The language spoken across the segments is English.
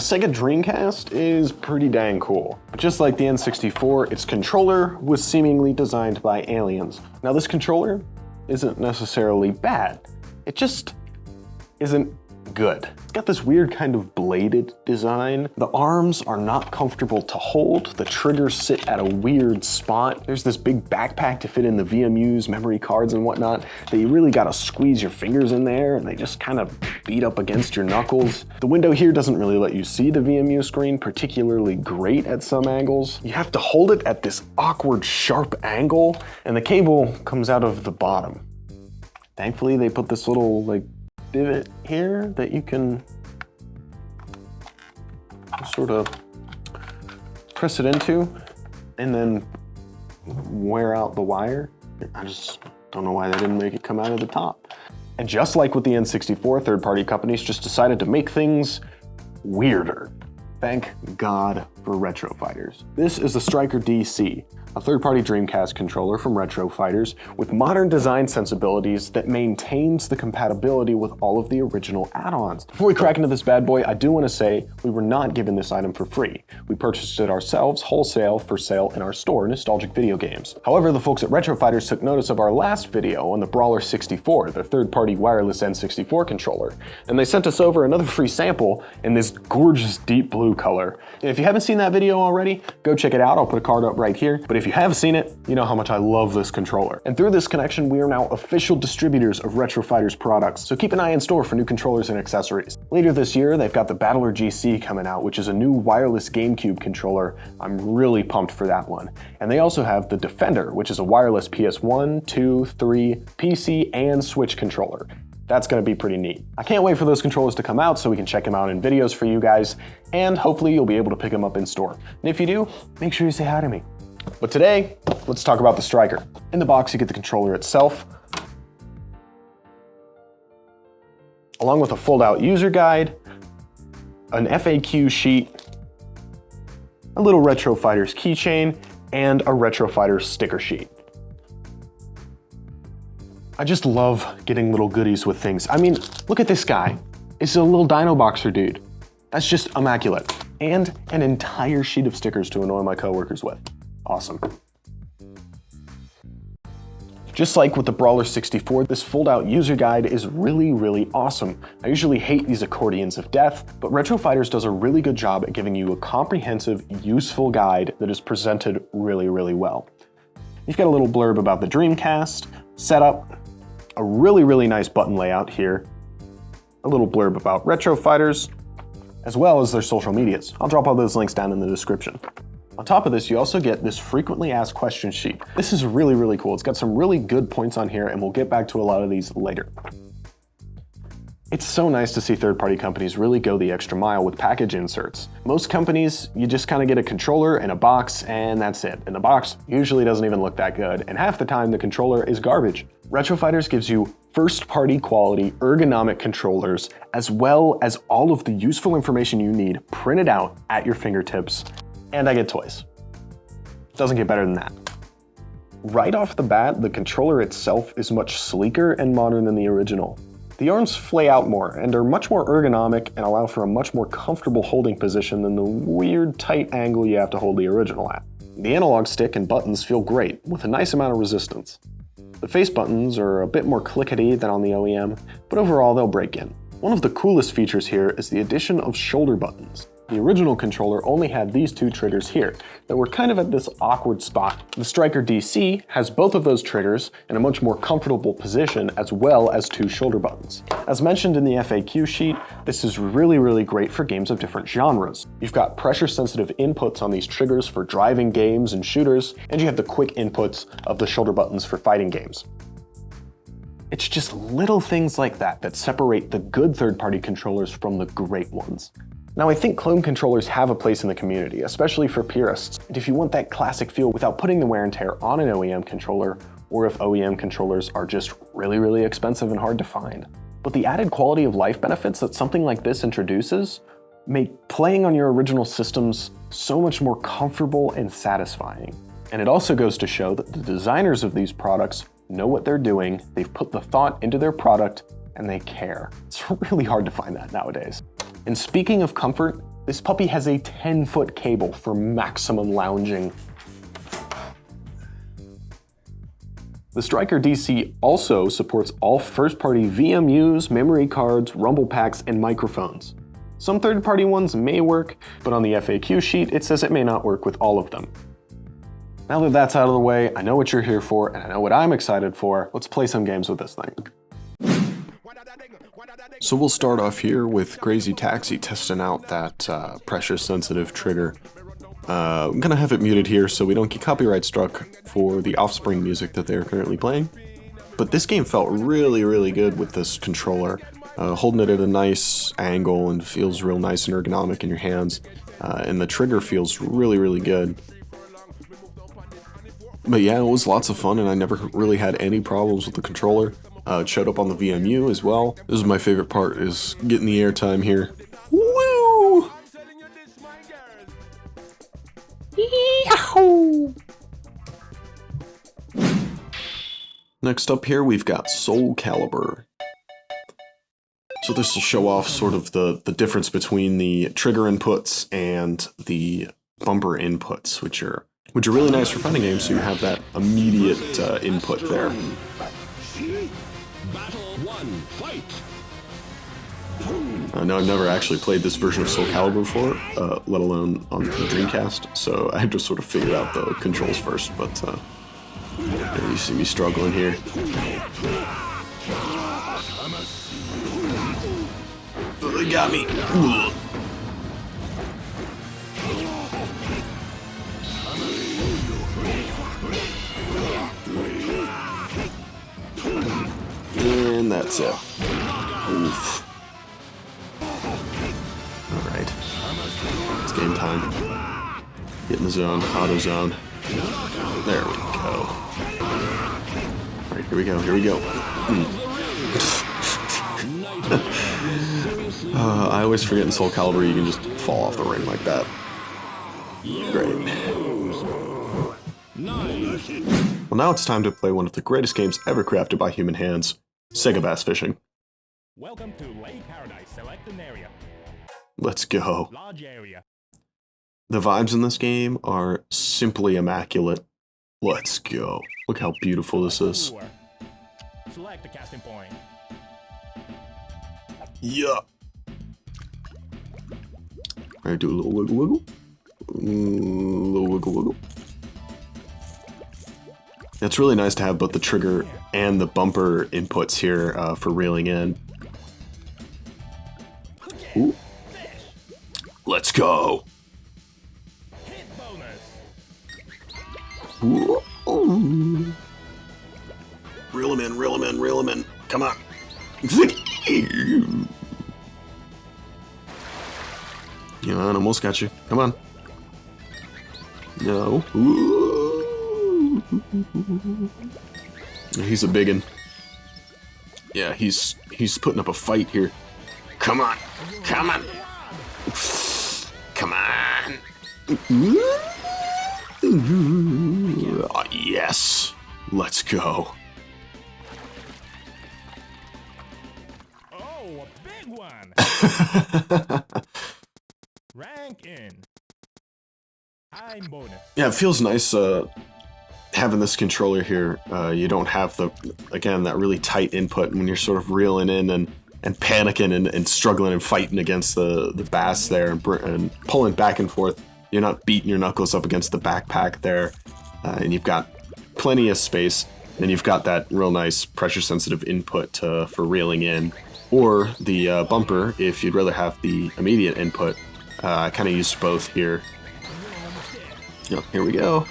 the Sega Dreamcast is pretty dang cool. But just like the N64, its controller was seemingly designed by aliens. Now this controller isn't necessarily bad, it just isn't good. It's got this weird kind of bladed design. The arms are not comfortable to hold. The triggers sit at a weird spot. There's this big backpack to fit in the VMUs, memory cards and whatnot that you really gotta squeeze your fingers in there and they just kind of beat up against your knuckles. The window here doesn't really let you see the VMU screen particularly great at some angles. You have to hold it at this awkward sharp angle and the cable comes out of the bottom. Thankfully they put this little like divot here that you can sort of press it into and then wear out the wire. I just don't know why they didn't make it come out of the top. And just like with the N64, third-party companies just decided to make things weirder. Thank God for Retro Fighters. This is the Striker DC, a third-party Dreamcast controller from Retro Fighters with modern design sensibilities that maintains the compatibility with all of the original add-ons. Before we crack into this bad boy, I do want to say we were not given this item for free. We purchased it ourselves wholesale for sale in our store, Nostalgic Video Games. However, the folks at Retro Fighters took notice of our last video on the Brawler 64, their third-party wireless N64 controller, and they sent us over another free sample in this gorgeous deep blue color. And if you haven't seen that video already, go check it out. I'll put a card up right here. But if you have seen it, you know how much I love this controller. And through this connection, we are now official distributors of Retro Fighters products, so keep an eye in store for new controllers and accessories. Later this year, they've got the Battler GC coming out, which is a new wireless GameCube controller. I'm really pumped for that one. And they also have the Defender, which is a wireless PS1, 2, 3, PC, and Switch controller. That's gonna be pretty neat. I can't wait for those controllers to come out so we can check them out in videos for you guys, and hopefully you'll be able to pick them up in store. And if you do, make sure you say hi to me. But today, let's talk about the Striker. In the box, you get the controller itself, along with a fold-out user guide, an FAQ sheet, a little Retro Fighters keychain, and a Retro Fighters sticker sheet. I just love getting little goodies with things. I mean, look at this guy. It's a little Dino Boxer dude. That's just immaculate. And an entire sheet of stickers to annoy my coworkers with. Awesome. Just like with the Brawler 64, this fold-out user guide is really, really awesome. I usually hate these accordions of death, but Retro Fighters does a really good job at giving you a comprehensive, useful guide that is presented really, really well. You've got a little blurb about the Dreamcast, setup, a really, really nice button layout here, a little blurb about Retro Fighters, as well as their social medias. I'll drop all those links down in the description. On top of this, you also get this frequently asked questions sheet. This is really, really cool. It's got some really good points on here, and we'll get back to a lot of these later. It's so nice to see third-party companies really go the extra mile with package inserts. Most companies, you just kind of get a controller and a box, and that's it. And the box usually doesn't even look that good, and half the time the controller is garbage. Retro Fighters gives you first-party quality ergonomic controllers, as well as all of the useful information you need printed out at your fingertips, and I get toys. Doesn't get better than that. Right off the bat, the controller itself is much sleeker and modern than the original. The arms flay out more and are much more ergonomic and allow for a much more comfortable holding position than the weird tight angle you have to hold the original at. The analog stick and buttons feel great, with a nice amount of resistance. The face buttons are a bit more clickety than on the OEM, but overall they'll break in. One of the coolest features here is the addition of shoulder buttons. The original controller only had these two triggers here that were kind of at this awkward spot. The Striker DC has both of those triggers in a much more comfortable position, as well as two shoulder buttons. As mentioned in the FAQ sheet, this is really, really great for games of different genres. You've got pressure-sensitive inputs on these triggers for driving games and shooters, and you have the quick inputs of the shoulder buttons for fighting games. It's just little things like that that separate the good third-party controllers from the great ones. Now, I think clone controllers have a place in the community, especially for purists, and if you want that classic feel without putting the wear and tear on an OEM controller, or if OEM controllers are just really, really expensive and hard to find. But the added quality of life benefits that something like this introduces make playing on your original systems so much more comfortable and satisfying. And it also goes to show that the designers of these products know what they're doing, they've put the thought into their product, and they care. It's really hard to find that nowadays. And speaking of comfort, This puppy has a 10-foot cable for maximum lounging. The Striker DC also supports all first-party VMUs, memory cards, rumble packs, and microphones. Some third-party ones may work, but on the FAQ sheet it says it may not work with all of them. Now that that's out of the way, I know what you're here for, and I know what I'm excited for. Let's play some games with this thing. So we'll start off here with Crazy Taxi testing out that pressure-sensitive trigger. I'm gonna have it muted here so we don't get copyright struck for the Offspring music that they're currently playing. But this game felt really, really good with this controller. Holding it at a nice angle and feels real nice and ergonomic in your hands. And the trigger feels really, really good. But yeah, it was lots of fun and I never really had any problems with the controller. It showed up on the VMU as well. This is my favorite part, is getting the airtime here. Woo! Yahoo! Next up here, we've got Soul Calibur. So this will show off sort of the difference between the trigger inputs and the bumper inputs, which are really nice for fighting games, so you have that immediate input there. I know I've never actually played this version of Soul Calibur before, let alone on the Dreamcast, so I just sort of figured out the controls first, but you see me struggling here. Oh, they got me. Ugh. And that's it. Oof. Alright. It's game time. Get in the zone. Auto zone. There we go. Alright, here we go. Here we go. I always forget in Soul Calibur you can just fall off the ring like that. Great. Well, now it's time to play one of the greatest games ever crafted by human hands, Sega Bass Fishing. Welcome to Lake Paradise. Select an area. Let's go. Large area. The vibes in this game are simply immaculate. Let's go. Look how beautiful this is. Select the casting point. Yeah. Alright, do a little wiggle wiggle. Little wiggle wiggle. It's really nice to have both the trigger and the bumper inputs here for reeling in. Ooh. Let's go. Ooh. Ooh. Reel him in, reel him in, reel him in. Come on. You know, I almost got you. Come on. No. Ooh. He's a biggin. Yeah, he's putting up a fight here. Come on. Come on. Come on. Oh, yes. Let's go. Oh, a big one. Rank in. High bonus. Yeah, it feels nice having this controller here. You don't have again, that really tight input when you're sort of reeling in and panicking and struggling and fighting against the bass there and pulling back and forth. You're not beating your knuckles up against the backpack there, and you've got plenty of space. And you've got that real nice pressure-sensitive input for reeling in, or the bumper if you'd rather have the immediate input. I kind of used both here. Yep, here we go.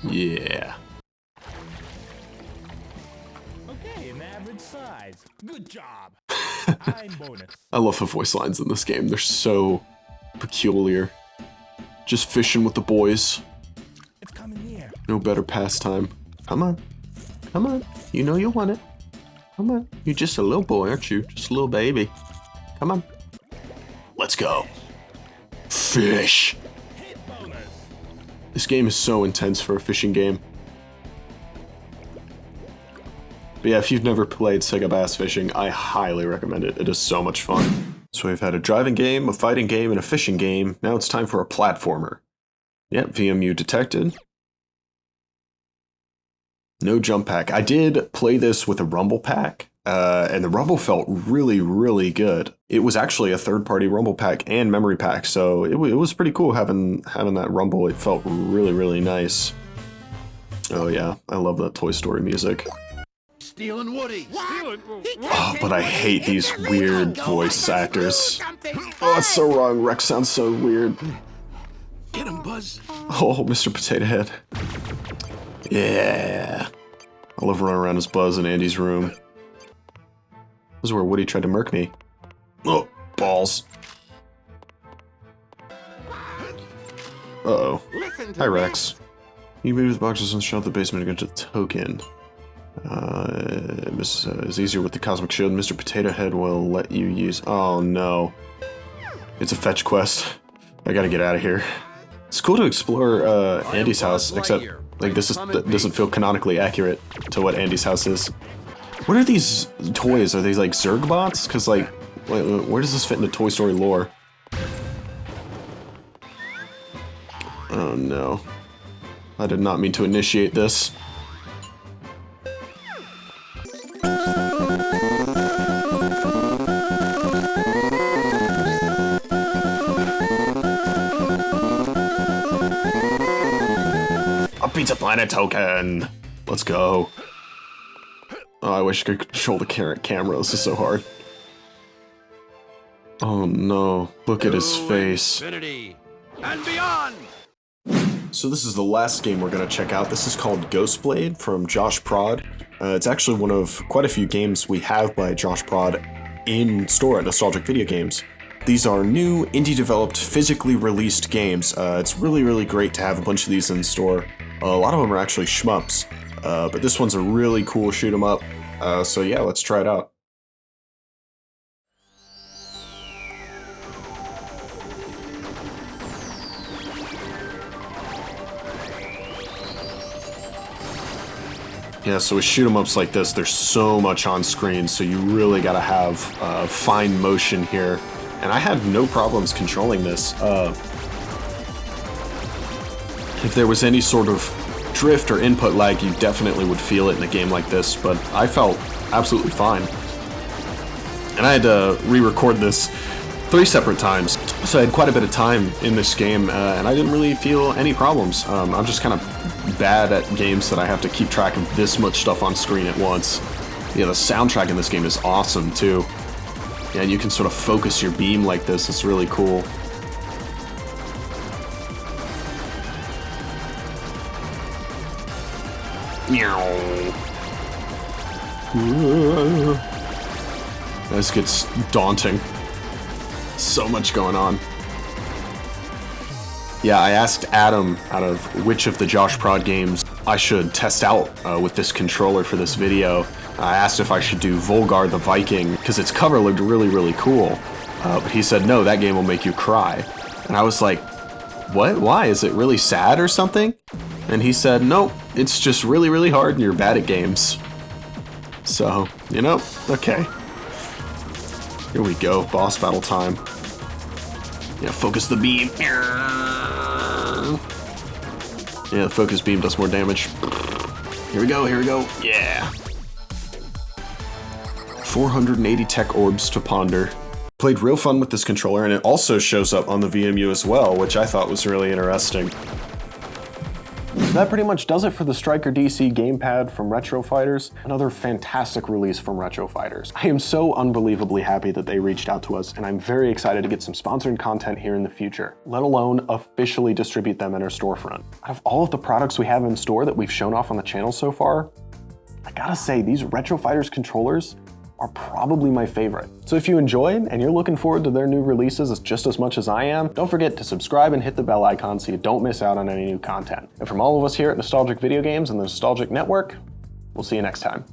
Yeah. Okay, an average size. Good job. High bonus. I love the voice lines in this game. They're so peculiar. Just fishing with the boys. It's coming near. No better pastime. Come on. Come on. You know you want it. Come on. You're just a little boy, aren't you? Just a little baby. Come on. Let's go. Fish. This game is so intense for a fishing game. But yeah, if you've never played Sega Bass Fishing, I highly recommend it. It is so much fun. So we've had a driving game, a fighting game, and a fishing game. Now it's time for a platformer. Yep, VMU detected. No jump pack. I did play this with a rumble pack, and the rumble felt really, really good. It was actually a third-party rumble pack and memory pack, so it was pretty cool having that rumble. It felt really, really nice. Oh yeah, I love that Toy Story music. Stealing Woody. Oh, but I hate these weird voice actors. Oh, it's so wrong. Rex sounds so weird. Get him, Buzz. Oh, Mr. Potato Head. Yeah. I love running around as Buzz in Andy's room. This is where Woody tried to murk me. Oh, balls. Uh-oh. Hi, Rex. You move the boxes and shove the basement against a token. This is easier with the Cosmic Shield. Mr. Potato Head will let you use... Oh, no. It's a fetch quest. I gotta get out of here. It's cool to explore Andy's house, except like this doesn't feel canonically accurate to what Andy's house is. What are these toys? Are these like Zerg bots? Because like, where does this fit into Toy Story lore? Oh no. I did not mean to initiate this. A Pizza Planet token! Let's go. Oh, I wish I could control the camera. This is so hard. Oh no, look at his face. Infinity and beyond. So this is the last game we're gonna check out. This is called Ghostblade from Josh Prod. It's actually one of quite a few games we have by Josh Prod in store at Nostalgic Video Games. These are new, indie-developed, physically released games. It's really, really great to have a bunch of these in store. A lot of them are actually shmups, but this one's a really cool shoot 'em up. So yeah, let's try it out. Yeah, so with shoot 'em ups like this, there's so much on screen, so you really gotta have fine motion here. And I had no problems controlling this. If there was any sort of drift or input lag, you definitely would feel it in a game like this, but I felt absolutely fine. And I had to re-record this 3 separate times, so I had quite a bit of time in this game, and I didn't really feel any problems. I'm just kind of bad at games that I have to keep track of this much stuff on screen at once. Yeah, the soundtrack in this game is awesome too. Yeah, and you can sort of focus your beam like this, it's really cool. This gets daunting. So much going on. Yeah, I asked Adam out of which of the Josh Prod games I should test out with this controller for this video. I asked if I should do Volgar the Viking, because its cover looked really, really cool. But he said, no, that game will make you cry. And I was like, what? Why? Is it really sad or something? And he said, nope, it's just really, really hard and you're bad at games. So, you know, okay. Here we go, boss battle time. Yeah, focus the beam. Yeah, the focus beam does more damage. Here we go, yeah. 480 tech orbs to ponder. Played real fun with this controller, and it also shows up on the VMU as well, which I thought was really interesting. So that pretty much does it for the Striker DC gamepad from Retro Fighters. Another fantastic release from Retro Fighters. I am so unbelievably happy that they reached out to us, and I'm very excited to get some sponsored content here in the future, let alone officially distribute them in our storefront. Out of all of the products we have in store that we've shown off on the channel so far, I gotta say, these Retro Fighters controllers are probably my favorite. So if you enjoyed and you're looking forward to their new releases just as much as I am, don't forget to subscribe and hit the bell icon so you don't miss out on any new content. And from all of us here at Nostalgic Video Games and the Nostalgic Network, we'll see you next time.